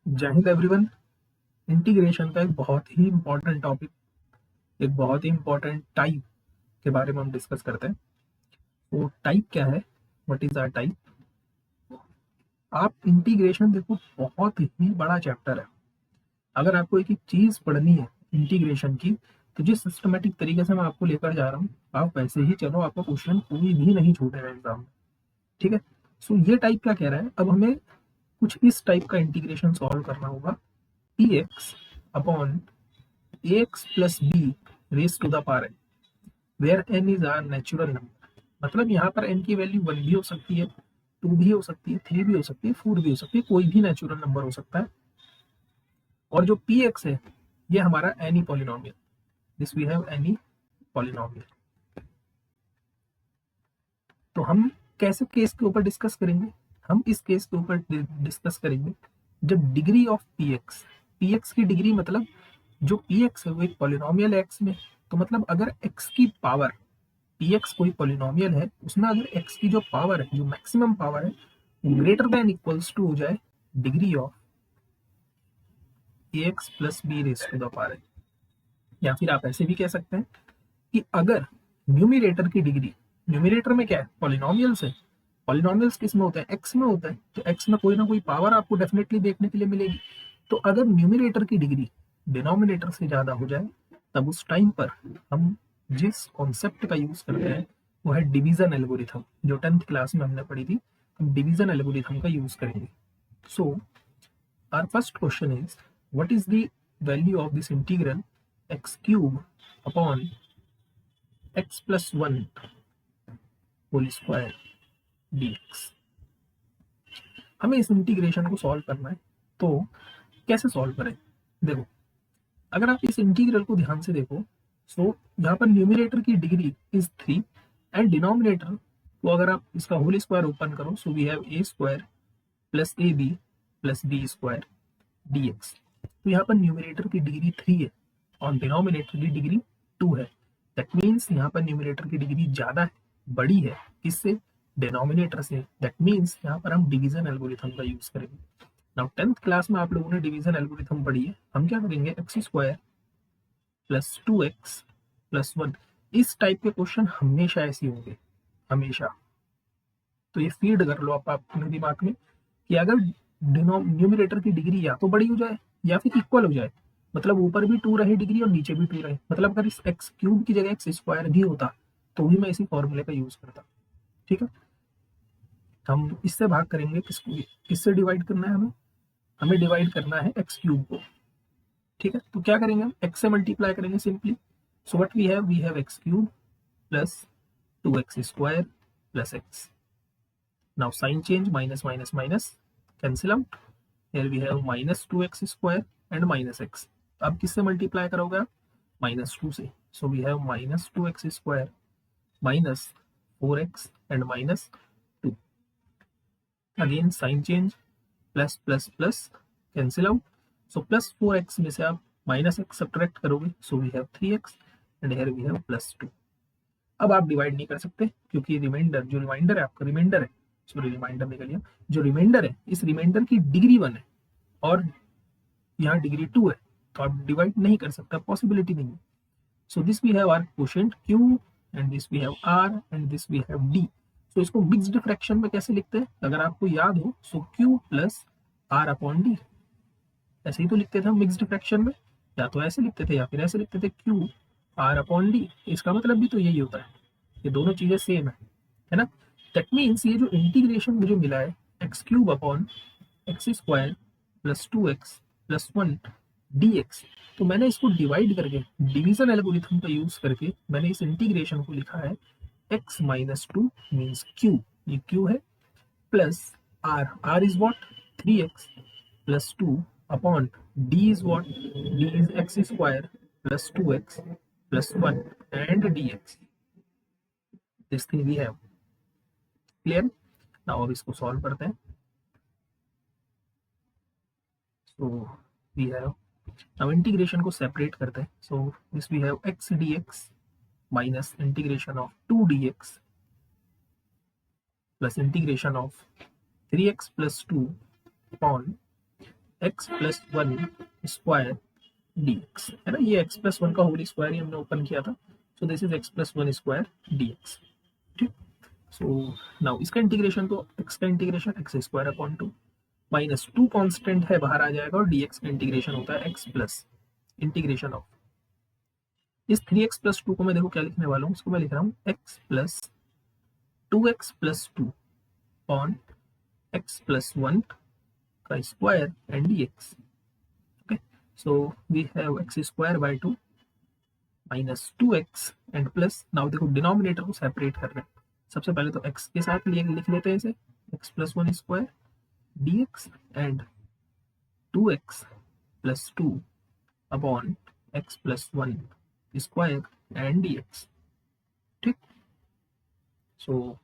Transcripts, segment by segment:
जय Hind everyone. Integration का एक बहुत ही इंपॉर्टेंट टॉपिक, एक बहुत ही इंपॉर्टेंट टाइप के बारे में हम डिस्कस करते हैं। वो टाइप क्या है, व्हाट इज आर टाइप। आप इंटीग्रेशन देखो, बहुत ही बड़ा चैप्टर है। अगर आपको एक एक चीज पढ़नी है इंटीग्रेशन की, तो जिस सिस्टमेटिक तरीके से मैं आपको लेकर जा रहा हूँ, आप वैसे ही चलो, आपका क्वेश्चन कोई भी नहीं छूटेगा एग्जाम में। ठीक है। सो ये टाइप क्या कह रहा है, अब हमें कुछ इस टाइप का इंटीग्रेशन सॉल्व करना होगा। P x upon ax plus b raise to the power n, where n is are natural number. मतलब यहाँ पर n की वैल्यू 1 भी हो सकती है, 2 भी हो सकती है, 3 भी हो सकती है, 4 भी हो सकती है, कोई भी नेचुरल नंबर हो सकता है। और जो px है, ये हमारा any polynomial, this we have any polynomial. तो हम कैसे केस के ऊपर डिस्कस करेंगे, हम इस केस के ऊपर डिस्कस करेंगे जब डिग्री ऑफ px की डिग्री, मतलब जो px है वो एक पॉलिनोमियल है x में। तो मतलब अगर x की पावर, px कोई पॉलिनोमियल है, उसमें अगर x की जो पावर है, जो मैक्सिमम पावर है, वो ग्रेटर देन इक्वल्स टू हो जाए degree of ax plus b raise to the power n। या फिर आप ऐसे भी कह सकते हैं कि अगर न्यूमिरेटर की डिग्री, न्यूमिरेटर में क्या है, पॉलिनोमियल्स है, पॉलिनोमियल्स किस में होता है, एक्स में होता है, तो एक्स में कोई ना कोई पावर आपको डेफिनेटली देखने के लिए मिलेगी। तो अगर न्यूमिरेटर की डिग्री डिनोमिनेटर से ज्यादा हो जाए, तब उस टाइम पर हम जिस कॉन्सेप्ट का यूज करते हैं वो है डिवीजन एल्गोरिथम, जो 10th क्लास में हमने पढ़ी थी। हम डिवीजन एल्गोरिथम का यूज करेंगे। So our first question is, what is the value of this integral x cube upon x plus one whole square dx। हमें इस इंटीग्रेशन को सॉल्व करना है, तो कैसे सॉल्व करें। देखो, अगर आप इस इंटीग्रल को ध्यान से देखो, सो यहाँ पर न्यूमिनेटर की डिग्री इज 3 एंड डिनोमिनेटर को अगर आप इसका होल स्क्वायर ओपन करो, so we have a square plus a b plus b square dx। तो यहाँ पर न्यूमिनेटर की डिग्री 3 है और डिनोमिनेटर की डिग्री 2 है। दैट मीन्स यहाँ पर न्यूमिनेटर की डिग्री ज्यादा है, बड़ी है, किससे, डिनोमिनेटर से। दैट मीन्स यहाँ पर हम डिवीजन एल्गोरिथम का यूज करेंगे। नाउ 10th क्लास में आप लोगों ने डिवीजन एल्गोरिथम पढ़ी है। हम क्या करेंगे, एक्स स्क्वायर प्लस 2x प्लस 1। इस टाइप के क्वेश्चन हमेशा ऐसे होंगे, हमेशा। तो ये फीड कर लो आप अपने दिमाग में कि अगर न्यूमिनेटर की डिग्री या तो बड़ी हो जाए या फिर इक्वल हो जाए, मतलब ऊपर भी 2 रहे डिग्री और नीचे भी 2 रहे, मतलब अगर इस एक्स क्यूब की जगह एक्स स्क्वायर भी होता, तो भी मैं इसी फॉर्मूले का यूज करता। ठीक है। हम इससे भाग करेंगे, किसको, किससे डिवाइड करना है हमें, हमें डिवाइड करना है एक्स क्यूब को। ठीक है। तो क्या करेंगे, हम एक्स से मल्टीप्लाई करेंगे simply. So what we have x cube plus 2x square plus x. Now sign change, minus minus minus cancel out. Here we have minus 2x square and minus x. अब किससे multiply करोगे आप, minus 2 से। So we have minus 2x square minus 4x and minus 2। Again sign change, plus plus plus cancel out. So plus 4x में से आप minus x subtract करोगे, सो we have 3x and here we have plus 2। अब आप divide नहीं कर सकते क्योंकि रिमाइंडर, जो रिमाइंडर है आपका रिमाइंडर है, सॉरी रिमाइंडर निकल गया, जो रिमाइंडर है इस रिमाइंडर की डिग्री 1 है और यहाँ डिग्री 2 है, तो आप डिवाइड नहीं कर सकते, पॉसिबिलिटी नहीं है। So this we have our quotient q and this we have r and this we have d। So इसको मिक्स्ड फ्रैक्शन में कैसे लिखते हैं, अगर आपको याद हो, सो q plus r upon d, ऐसे ही तो लिखते थे हम मिक्स्ड फ्रैक्शन में। या तो ऐसे लिखते थे या फिर ऐसे लिखते थे, q r अपॉन d। इसका मतलब भी तो यही होता है, ये दोनों चीजें सेम है ना। दैट मीन्स ये जो इंटीग्रेशन मुझे मिला है, x cube upon x square plus 2x प्लस 1 dx, तो मैंने इसको डिवाइड करके डिवीजन एल्गोरिथम का यूज करके मैंने इस इंटीग्रेशन को लिखा है x माइनस 2 मीन्स q, ये q है, plus r is what, 3x plus 2 upon d is what, d is x square plus 2x प्लस 1 and dx। This thing we have clear. Now अब इसको सॉल्व करते हैं। So we have, now integration को separate करते हैं। So this we have x dx minus integration of 2 dx plus integration of 3x plus 2 upon x plus one square dx है ना, ये x प्लस वन का whole square ही हमने open किया था, सो this is x plus one square dx। ठीक, so now इसका integration, तो x का integration x square upon two minus two constant है बाहर आ जाएगा, और dx का इंटीग्रेशन होता है x प्लस इंटीग्रेशन ऑफ इस 3x प्लस टू को मैं देखो क्या लिखने वाला हूँ, इसको मैं लिख रहा हूँ x plus 2x plus two on x plus one का square and dx। Okay, so we have x square by two minus 2x and plus, now देखो डिनोमिनेटर को सेपरेट कर रहे हैं, सबसे पहले तो x के साथ लिख लेते हैं इसे, x plus one square dx and 2x plus two upon x plus one square and dx। ठीक, so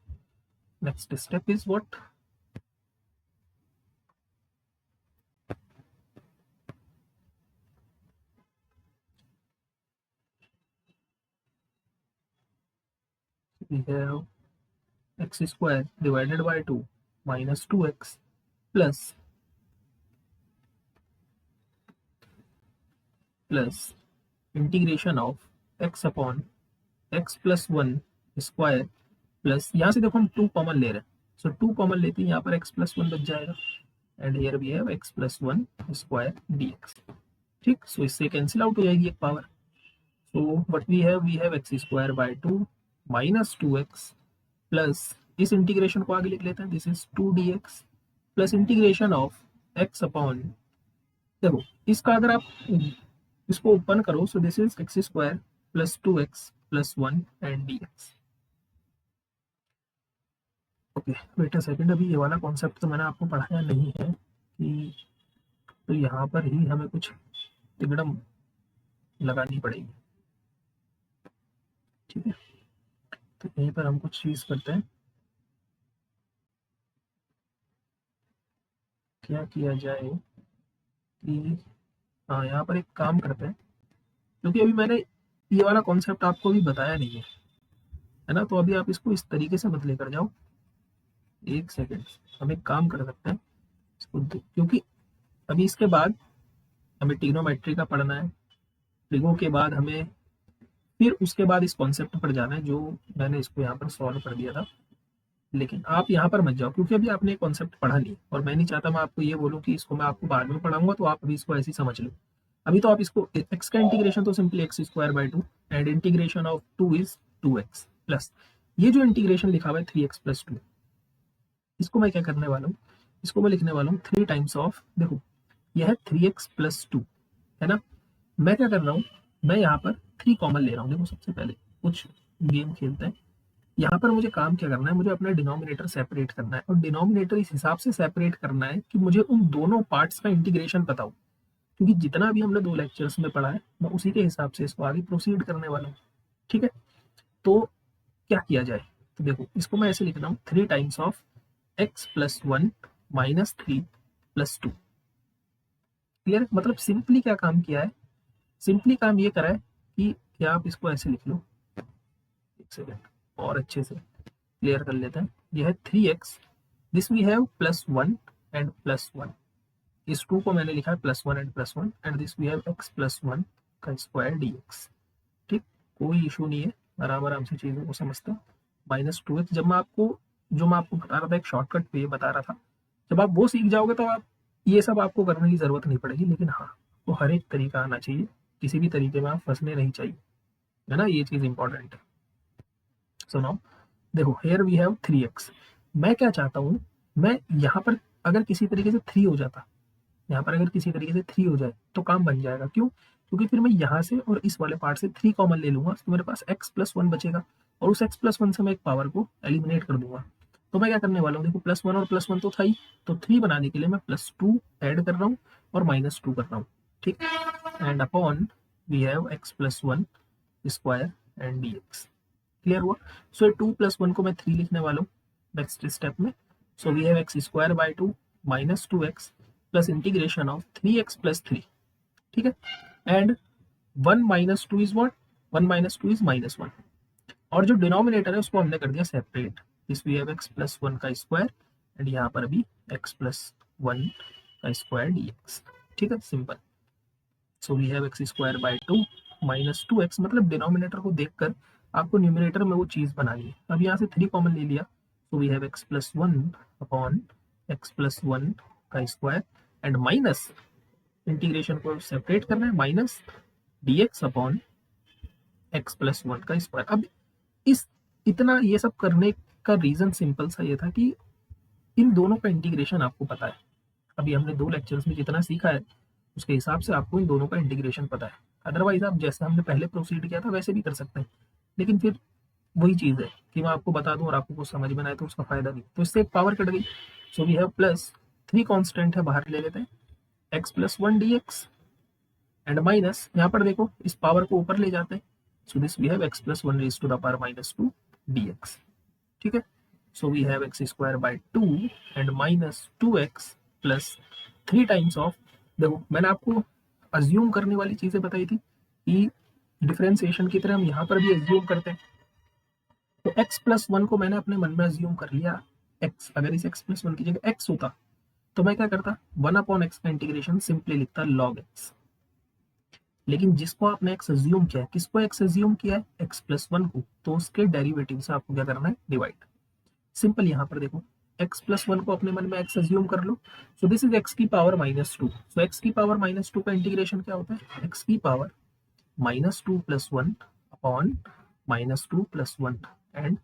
next step is what, we have x square divided by 2 minus 2x plus integration of x upon x plus 1 square plus, यहाँ से देखो हम 2 common ले रहे हैं, सो 2 common लेते हैं, यहाँ पर x प्लस वन बच जाएगा and here we have x plus one square dx। ठीक, सो इससे कैंसिल आउट हो जाएगी एक power, so what we have x square by two minus 2x plus इस इंटीग्रेशन को आगे लिख लेते हैं, this is 2dx plus integration of x upon, देखो इसका अगर आप इसको ओपन करो, so this is x square plus 2x plus one and dx। Okay, wait a second, अभी ये वाला कॉन्सेप्ट तो मैंने आपको पढ़ाया नहीं है कि, तो यहाँ पर ही हमें कुछ तिगड़म लगानी पड़ेगी। ठीक है, तो यहीं पर हम कुछ चीज करते हैं, क्या किया जाए कि, हाँ यहाँ पर एक काम करते हैं, क्योंकि अभी मैंने ये वाला कॉन्सेप्ट आपको भी बताया नहीं है ना, तो अभी आप इसको इस तरीके से मत लेकर जाओ। एक सेकेंड, हम एक काम कर सकते हैं इसको, क्योंकि अभी इसके बाद हमें ट्रिग्नोमेट्री का पढ़ना है, ट्रिगो के बाद हमें फिर उसके बाद इस कॉन्सेप्ट पर जाना है जो मैंने इसको यहाँ पर सॉल्व कर दिया था। लेकिन आप यहाँ पर मत जाओ, क्योंकि अभी आपने कॉन्सेप्ट पढ़ा नहीं, और मैं नहीं चाहता मैं आपको ये बोलूँ कि इसको मैं आपको बाद में पढ़ाऊंगा, तो आप अभी इसको ऐसे ही समझ लो। अभी तो आप इसको, x का इंटीग्रेशन तो simply x square by to and integration of 2 is 2x plus, ये जो इंटीग्रेशन लिखा हुआ है 3x प्लस टू, इसको मैं क्या करने वाला हूँ, इसको मैं लिखने वाला हूँ 3 टाइम्स ऑफ, देखो यह है 3x प्लस टू है ना, मैं क्या कर रहा हूँ, मैं यहाँ पर 3 कॉमन ले रहा हूँ। देखो सबसे पहले कुछ गेम खेलते हैं, यहाँ पर मुझे काम क्या करना है, मुझे अपना डिनोमिनेटर सेपरेट करना है, और डिनोमिनेटर इस हिसाब से सेपरेट करना है कि मुझे उन दोनों पार्ट्स का इंटीग्रेशन पता हो, क्योंकि जितना भी हमने 2 लेक्चर्स में पढ़ा है मैं उसी के हिसाब से इसको आगे प्रोसीड करने वाला हूँ। ठीक है, तो क्या किया जाए, तो देखो इसको मैं ऐसे लिख रहा हूँ 3 times of x plus one minus 3 plus two. Clear, मतलब सिंपली क्या काम किया है, सिंपली काम ये करा है कि क्या आप इसको ऐसे लिख लो, एक सेकेंड और अच्छे से क्लियर कर लेते हैं, यह है 3x, this we have plus one and plus one, इस 2 को मैंने लिखा है plus one and plus one, and this we have x plus one का स्क्वायर dx। ठीक, कोई इशू नहीं है, आराम आराम से चीज़ों को समझते हैं। माइनस 2x, जब मैं आपको, जो मैं आपको बता रहा था एक शॉर्टकट पे बता रहा था, जब आप वो सीख जाओगे तो आप ये सब आपको करने की जरूरत नहीं पड़ेगी, लेकिन हाँ वो हर एक तरीका आना चाहिए, किसी भी तरीके में आप फंसने नहीं चाहिए, है ना, ये चीज़ इंपॉर्टेंट है। सो नाउ देखो हियर वी हैव 3x, मैं क्या चाहता हूँ, मैं यहाँ पर अगर किसी तरीके से 3 हो जाता, यहाँ पर अगर किसी तरीके से 3 हो जाए तो काम बन जाएगा, क्यों, क्योंकि फिर मैं यहाँ से और इस वाले पार्ट से 3 कॉमन ले लूंगा, तो मेरे पास x प्लस वन बचेगा, और उस x प्लस वन से मैं एक पावर को एलिमिनेट कर दूंगा। तो मैं क्या करने वाला हूँ, देखो प्लस वन और प्लस वन तो था ही, तो 3 बनाने के लिए मैं प्लस टू ऐड कर रहा हूँ और माइनस टू कर रहा हूँ। ठीक, and upon we have x plus one square and dx। Clear हुआ, सो 2 प्लस वन को मैं 3 लिखने वाला हूँ नेक्स्ट स्टेप में, so we have x square by two minus 2x plus integration of 3x plus three. ठीक है, and 1 minus two is what, 1 minus two is minus one, और जो डिनोमिनेटर है उसको हमने कर दिया separate, this we have x plus one का स्क्वायर, एंड यहाँ पर भी x प्लस वन का स्क्वायर dx। ठीक है, simple. So we have x square by 2 minus 2x, मतलब डिनोमिनेटर को देखकर आपको न्यूमिनेटर में वो चीज बनानी है। अब यहाँ से 3 कॉमन ले लिया, so we have x plus 1 upon x plus 1 का स्क्वायर एंड माइनस, इंटीग्रेशन को सेपरेट करना है, minus dx upon x plus 1 का स्क्वायर। अब इस इतना ये सब करने का रीजन सिंपल सा ये था कि इन दोनों का इंटीग्रेशन आपको पता है। अभी हमने 2 लेक्चर्स में जितना सीखा है उसके हिसाब से आपको इन दोनों का इंटीग्रेशन पता है। अदरवाइज आप जैसे हमने पहले प्रोसीड किया था वैसे भी कर सकते हैं, लेकिन फिर वही चीज़ है कि मैं आपको बता दूं और आपको कुछ समझ में ना आए तो उसका फायदा नहीं। तो इससे एक पावर कट गई, so we have plus 3 constant है बाहर ले लेते हैं, x plus 1 dx and minus, यहाँ पर देखो इस पावर को ऊपर ले जाते हैं, so this we have x plus 1 raise to the power minus 2 dx। ठीक है, so we have x square by 2 and minus 2x plus 3 times of, देखो मैंने आपको अज्यूम करने वाली चीजें बताई थी कि डिफरेंशिएशन की तरह हम यहाँ पर भी अज्यूम करते हैं। तो x प्लस 1 को मैंने अपने मन में अज्यूम कर लिया x, अगर इस x प्लस 1 की जगह x होता तो मैं क्या करता, 1 अपॉन x का इंटीग्रेशन सिंपली लिखता log x। लेकिन जिसको आपने x अज्यूम किया है, किसको x अज्यूम किया है, x प्लस 1 को, तो उसके डेरिवेटिव से आपको क्या करना है, डिवाइड। सिंपल, यहाँ पर देखो x प्लस 1 को अपने मन में x अज्यूम कर लो, सो दिस इज x की पावर माइनस 2। सो x की पावर माइनस 2 का इंटीग्रेशन क्या होता है, x की power minus 2 plus 1 upon minus 2 plus 1, and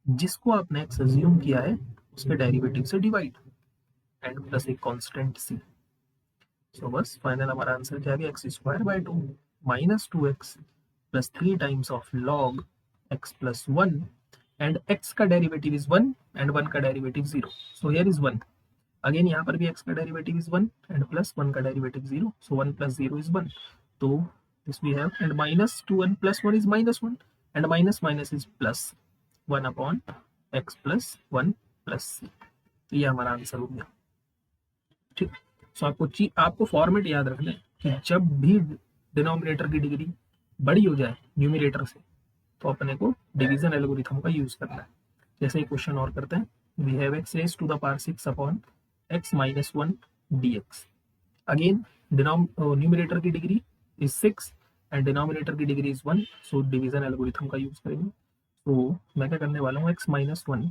जिसको आपने x अज्यूम किया है उसके डेरिवेटिव से डिवाइड एंड प्लस एक कांस्टेंट c। सो बस फाइनल हमारा आंसर क्या है, x square by 2 minus 2x plus 3 times of log x plus 1 and x का डेरिवेटिव इज 1 एंड 1 का derivative 0, so here is 1। Again यहाँ पर भी x का डेरिवेटिव इज 1 एंड प्लस 1 का डेरिवेटिव 0, सो 1 प्लस 0 इज 1, तो this we have, and minus 2 1 plus 1 is minus 1 and minus minus is plus 1 upon x plus 1 plus c। तो ये हमारा answer हो गया। ठीक, सो आपको फॉर्मेट याद रखना है कि जब भी डिनोमिनेटर की डिग्री बड़ी हो जाए न्यूमिनेटर से तो अपने को डिवीजन एल्गोरिथम का यूज करना है। जैसे एक क्वेश्चन और करते हैं, we have x raise to the power 6 upon x minus 1 dx। Again numerator की डिग्री इज 6 एंड डिनोमिनेटर की degree is 1, so division algorithm का यूज करेंगे। तो मैं क्या करने वाला हूँ, एक्स माइनस 1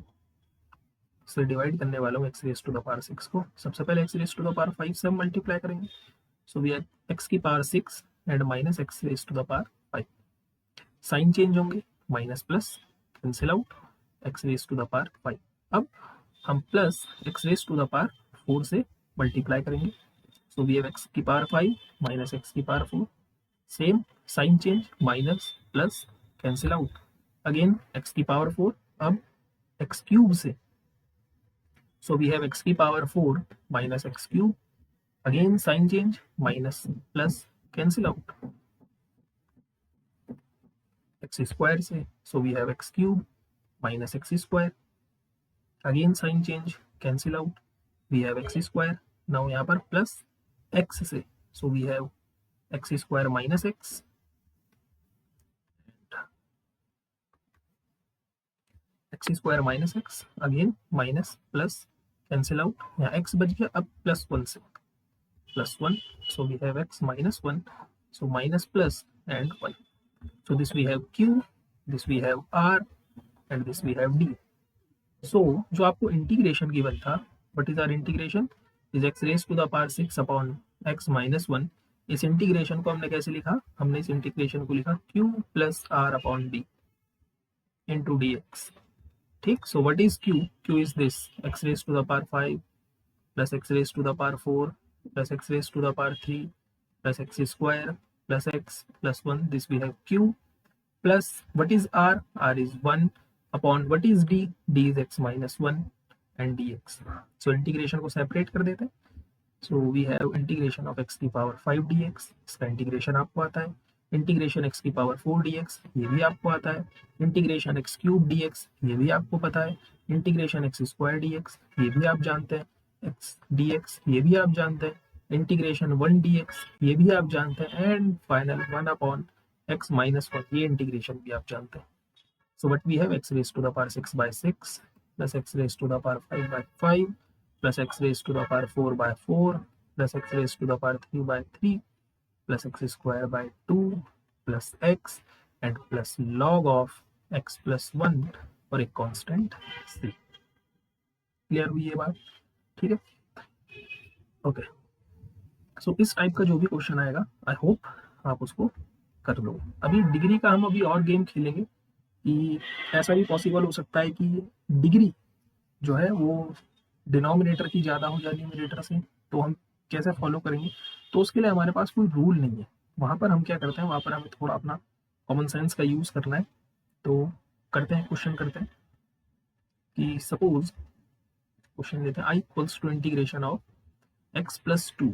से डिवाइड करने वाला हूँ x raise to the power 6 को। सबसे पहले x raise to the power 5 से हम मल्टीप्लाई करेंगे, सो वी हैव एक्स की power 6 and minus x raise to the power 5, sign change होंगे, minus plus cancel out, x raise to the power 5। अब हम plus x raise to the power 4 से multiply करेंगे, so we have x की power 5 minus x की power 4, same sign change, minus plus cancel out, again x की power 4, अब x cube से, so we have x की power 4 minus x cube, again sign change, minus plus cancel out, x square से, so we have x cube minus x square, again sign change, cancel out, we have x square. Now यहाँ पर plus x से, so we have x square minus x, x square minus x, again minus plus cancel out, यहाँ x बच गया, अब plus 1 से plus 1, so we have x minus 1, so minus plus and 1, so this we have q, this we have r and this we have d। so जो आपको integration given था, what is our integration is x raised to the power 6 upon x minus 1। इस integration को हमने कैसे लिखा, हमने इस इंटीग्रेशन को लिखा q plus r upon d into dx। ठीक, so what is q, q is this x raised to the power 5 plus x raised to the power 4 plus x raised to the power 3 plus x square plus x plus 1, this we have q plus what is r, r is 1 upon what is d, d is x minus 1 and dx। so integration को separate कर देते हैं, so we have integration of x की power 5 dx, इसका integration आपको आता है, integration x की पावर 4 dx ये भी आपको आता है, इंटीग्रेशन x क्यूब dx ये भी आपको पता है, इंटीग्रेशन x स्क्वायर dx ये भी आप जानते हैं, x dx ये भी आप जानते हैं, इंटीग्रेशन 1 dx ये भी आप जानते हैं, and final 1 upon x minus 1 ये इंटीग्रेशन भी आप जानते हैं। So but we have x raise to the power 6 by 6 plus x raised to the power 5 by 5 plus x raised to the power 4 by 4 plus x raise to the power 3/3 plus x square by 2 plus x and plus log of x plus 1 और एक constant सी। Clear हुई ये बात? ठीक है, okay. सो इस type का जो भी क्वेश्चन आएगा आई होप आप उसको कर लो। अभी डिग्री का हम अभी और गेम खेलेंगे कि ऐसा भी पॉसिबल हो सकता है कि डिग्री जो है वो डिनोमिनेटर की ज़्यादा हो जाए न्यूमरेटर से, तो हम कैसे फॉलो करेंगे? तो उसके लिए हमारे पास कोई रूल नहीं है। वहाँ पर हम क्या करते हैं, वहाँ पर हमें थोड़ा अपना कॉमन सेंस का यूज़ करना है। तो करते हैं, क्वेश्चन करते हैं कि सपोज क्वेश्चन लेते हैं, I equals to integration of x plus 2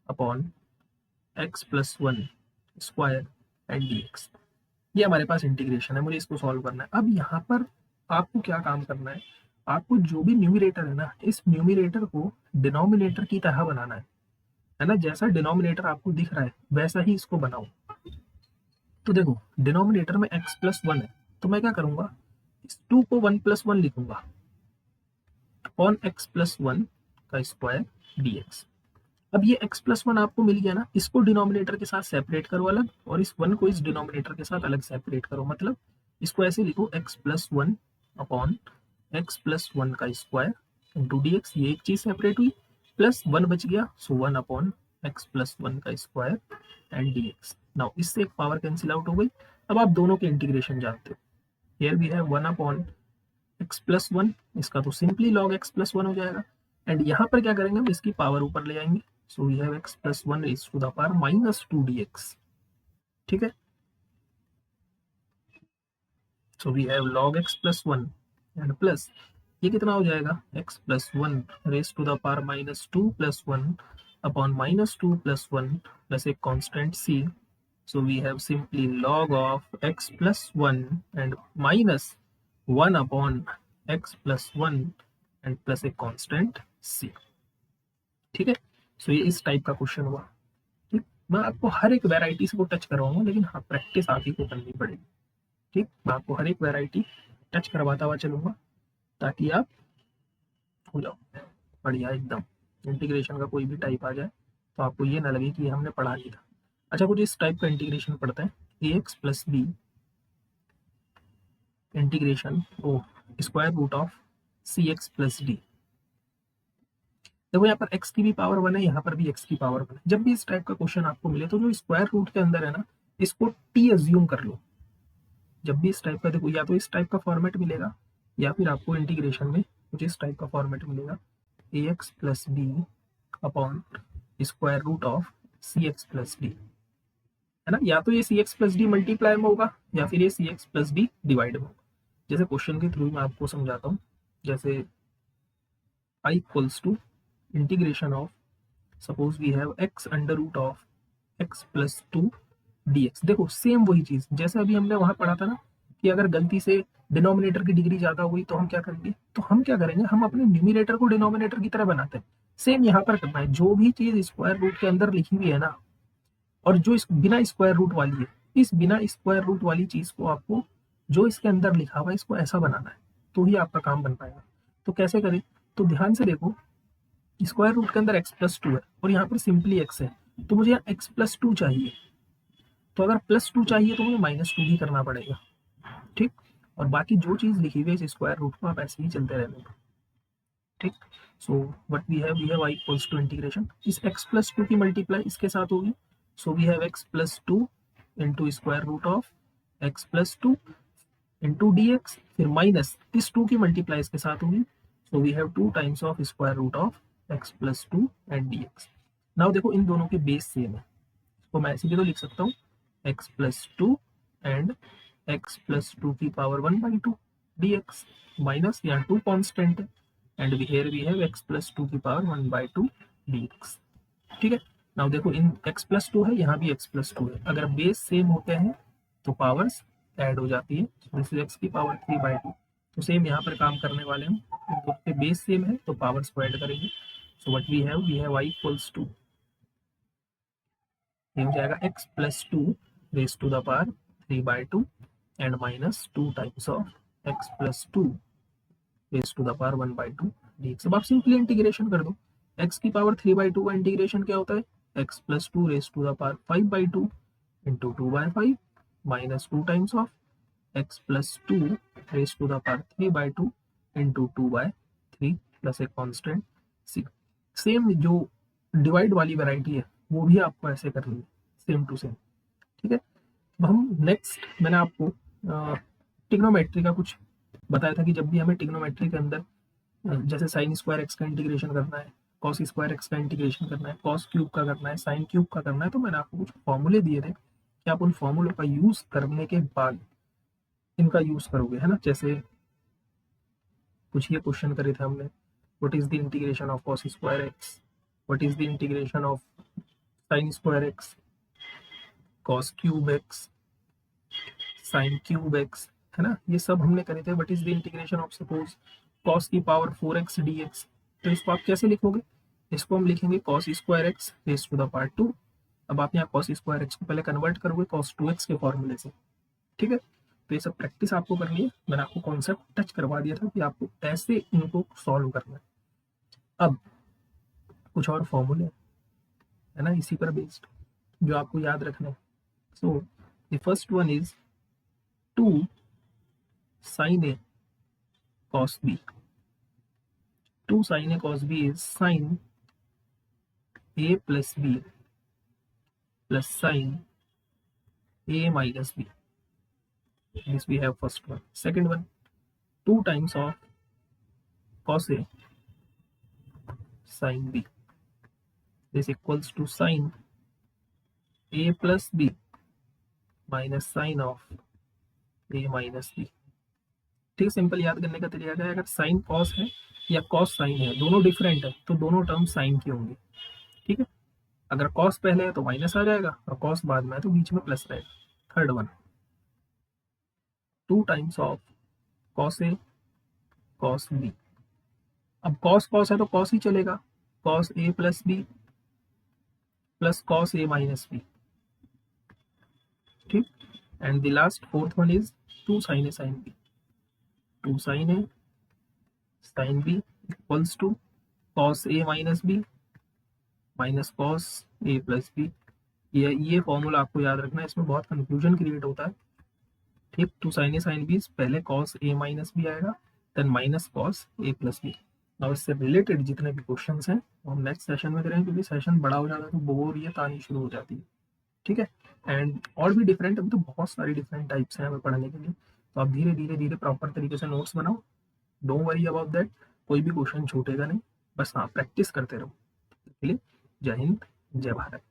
upon x plus 1 square and d x. ये हमारे पास इंटीग्रेशन है, मुझे इसको सॉल्व करना है। अब यहाँ पर आपको क्या काम करना है, आपको जो भी न्यूमरेटर है ना, इस न्यूमरेटर को डिनोमिनेटर की तरह बनाना है ना। जैसा डिनोमिनेटर आपको दिख रहा है वैसा ही इसको बनाओ। तो देखो डिनोमिनेटर में x प्लस 1 है, तो मैं क्या करूंगा, इस 2 को 1 प्लस 1 लिखूंगा अपॉन x प्लस 1 का स्क्वायर dx। अब ये x प्लस 1 आपको मिल गया ना, इसको डिनोमिनेटर के साथ सेपरेट करो अलग, और इस 1 को इस डिनोमिनेटर के साथ अलग सेपरेट करो। मतलब इसको ऐसे लिखो x plus 1 upon x plus 1 का स्क्वायर इंटू डी एक्स। ये एक चीज सेपरेट हुई, प्लस 1 बच गया, सो 1 अपॉन x प्लस 1 का square and d x. Now इससे एक पावर कैंसिल आउट हो गई। अब आप दोनों के इंटीग्रेशन जानते हो, here we have 1 upon x plus 1, इसका तो सिंपली लॉग x प्लस 1 हो जाएगा। एंड यहाँ पर क्या करेंगे, हम इसकी पावर ऊपर ले आएंगे, so we have x plus 1 raise to the power minus 2 dx। ठीक है, so we have log x plus 1 and plus ये कितना हो जाएगा, x plus 1 raise to the power minus 2 plus 1 upon minus 2 plus 1 plus एक constant c। So we have simply log of x plus 1 and minus 1 upon x plus 1 and plus एक constant c। ठीक है, सो ये इस type का question हुआ। ठीक, मैं आपको हर एक वेराइटी से को टच करवाऊंगा, लेकिन हाँ प्रैक्टिस आप ही को करनी पड़ेगी। ठीक, मैं आपको हर एक वेराइटी टच करवाता हुआ चलूंगा ताकि आप हो जाओ बढ़िया एकदम। इंटीग्रेशन का कोई भी टाइप आ जाए तो आपको ये ना लगे कि हमने पढ़ा नहीं था। अच्छा, कुछ इस टाइप का इंटीग्रेशन पढ़ते हैं, A x plus B integration ओ square root of C x plus D. देखो यहाँ पर x की भी पावर 1 है, यहाँ पर भी x की पावर 1 है। जब भी इस टाइप का क्वेश्चन आपको मिले तो जो स्क्वायर रूट के अंदर है ना, इसको t अज्यूम कर लो। जब भी इस टाइप का, देखो या तो इस टाइप का फॉर्मेट मिलेगा या फिर आपको इंटीग्रेशन में कुछ इस टाइप का फॉर्मेट मिलेगा, A x plus B upon square root of C x plus D, है ना। या तो ये C x plus D multiply में होगा या फिर ये C x plus D divide में होगा। जैसे क्वेश्चन के थ्रू मैं आपको समझाता हूँ, जैसे I equals to integration of, suppose we have x under root of x plus 2 dx। देखो सेम वही चीज जैसे अभी हमने वहां पढ़ा था ना, कि अगर गलती से डिनोमिनेटर की डिग्री ज्यादा हुई तो हम क्या करेंगे, तो हम क्या करेंगे, हम अपने न्यूमिनेटर को डिनोमिनेटर की तरह बनाते हैं। सेम यहाँ पर करना है, जो भी चीज स्क्वायर रूट के अंदर लिखी हुई है ना, और जो इस बिना स्क्वायर रूट वाली है, इस बिना स्क्वायर रूट वाली चीज को आपको जो इसके अंदर लिखा हुआ है इसको ऐसा बनाना है, तो ही आपका काम बन पाएगा। तो कैसे करें, तो ध्यान से देखो, स्क्वायर रूट के अंदर x प्लस 2 है और यहाँ पर सिंपली x है, तो मुझे यहाँ x प्लस 2 चाहिए। तो अगर प्लस 2 चाहिए तो मुझे माइनस 2 ही करना पड़ेगा। ठीक, और बाकी जो चीज लिखी हुई है इस स्क्वायर रूट को आप ऐसे ही चलते रहने दो। ठीक, so what we have y equals to integration, इस x प्लस 2 की मल्टीप्लाई इसके साथ होगी, so we have x plus 2 into square root of x plus 2 into d x, फिर माइनस इस 2 की मल्टीप्लाई इसके साथ होगी, so we have 2 times of square root of x plus 2 and d x. नाउ देखो इन दोनों के बेस सेम है, तो मैं ऐसे भी तो लिख सकता हूँ x plus 2 and x plus 2 की पावर 1/2 dx, माइनस यहाँ 2 कॉन्स्टेंट है and here we have x plus 2 की पावर 1/2 dx। ठीक है, नाउ देखो इन x प्लस 2 है, यहाँ भी x प्लस 2 है, अगर बेस सेम होते हैं तो पावर्स ऐड हो जाती है। दिस इज x की पावर 3/2, तो सेम यहाँ पर काम करने वाले हम, इन दोनों के बेस सेम है तो पावर्स को ऐड करेंगे। So what we have y equals to, ये हो जाएगा x plus 2 raise to the power 3/2 and minus 2 times of x plus 2 raise to the power 1/2 dx। अब आप सिंपली इंटीग्रेशन कर दो, एक्स की पावर 3/2 का इंटीग्रेशन क्या होता है, x plus two raise to the power 5/2 into 2/5 minus 2 times of x plus two raise to the power 3/2 into 2/3 plus एक कॉन्स्टेंट सी। सेम जो डिवाइड वाली वैरायटी है वो भी आपको ऐसे करनी है, सेम टू सेम। ठीक है, अब हम नेक्स्ट, मैंने आपको टिग्नोमेट्री का कुछ बताया था कि जब भी हमें टिग्नोमेट्री के अंदर जैसे साइन स्क्वायर एक्स का इंटीग्रेशन करना है, कॉस स्क्वायर एक्स का इंटीग्रेशन करना है, कॉस क्यूब का करना है, साइन क्यूब का करना है, तो मैंने आपको कुछ फॉर्मूले दिए थे कि आप उन फॉर्मूलों का यूज करने के बाद इनका यूज करोगे, है ना। जैसे कुछ ये क्वेश्चन करे थे हमने, what is the integration of cos square x, what is the integration of sine square x, cos cube x, sine cube x, है ना, ये सब हमने करे थे। What is the integration of suppose cos की पावर 4x dx, तो इसको आप कैसे लिखोगे, इसको हम लिखेंगे cos square x raise to the power 2। अब आप यहाँ कॉस स्क्वायर एक्स को पहले कन्वर्ट करोगे कॉस 2x के फॉर्मूले से। ठीक है, तो ये सब प्रैक्टिस आपको करनी है, मैंने आपको कॉन्सेप्ट टच करवा दिया था कि आपको ऐसे इनको सॉल्व करना है। अब कुछ और फॉर्मूले है ना इसी पर बेस्ड जो आपको याद रखना है। So the first one is 2 sin a cos b, 2 sin a cos b is sin a plus b plus sin a minus b. This we have first one. Second one, 2 times of cos a sin b. This equals to sin a plus b minus sin of a minus b. ठीक, simple याद करने का तरीका है, अगर sine cos है या cos sine है, दोनों डिफरेंट है तो दोनों टर्म साइन की होंगी। ठीक है, अगर कॉस पहले है तो माइनस आ जाएगा और कॉस बाद में है तो बीच में प्लस रहेगा। Third one, 2 times of cos a cos b. अब कॉस कॉस है तो कॉस ही चलेगा, cos a plus b plus cos a minus b. ठीक, and the last fourth one is 2 sine a sine b, 2 sine a sine b equals to cos a minus b minus cos a plus b. ये formula आपको याद रखना है, इसमें बहुत confusion create होता है। ठीक, 2 साइन ए साइन बी पहले कॉस ए माइनस बी आएगा then minus cos a plus B. अब इससे रिलेटेड जितने भी क्वेश्चंस हैं वो हम नेक्स्ट सेशन में करेंगे, क्योंकि सेशन बड़ा हो जाता है तो बोरियत आनी शुरू हो जाती है। ठीक है, एंड और भी डिफरेंट, अभी तो बहुत सारी डिफरेंट टाइप्स हैं हमें पढ़ने के लिए, तो आप धीरे धीरे धीरे प्रॉपर तरीके से नोट्स बनाओ। डोंट वरी अबाउट दैट, कोई भी क्वेश्चन छूटेगा नहीं, बस हाँ प्रैक्टिस करते रहो। इसके लिए जय हिंद, जय भारत।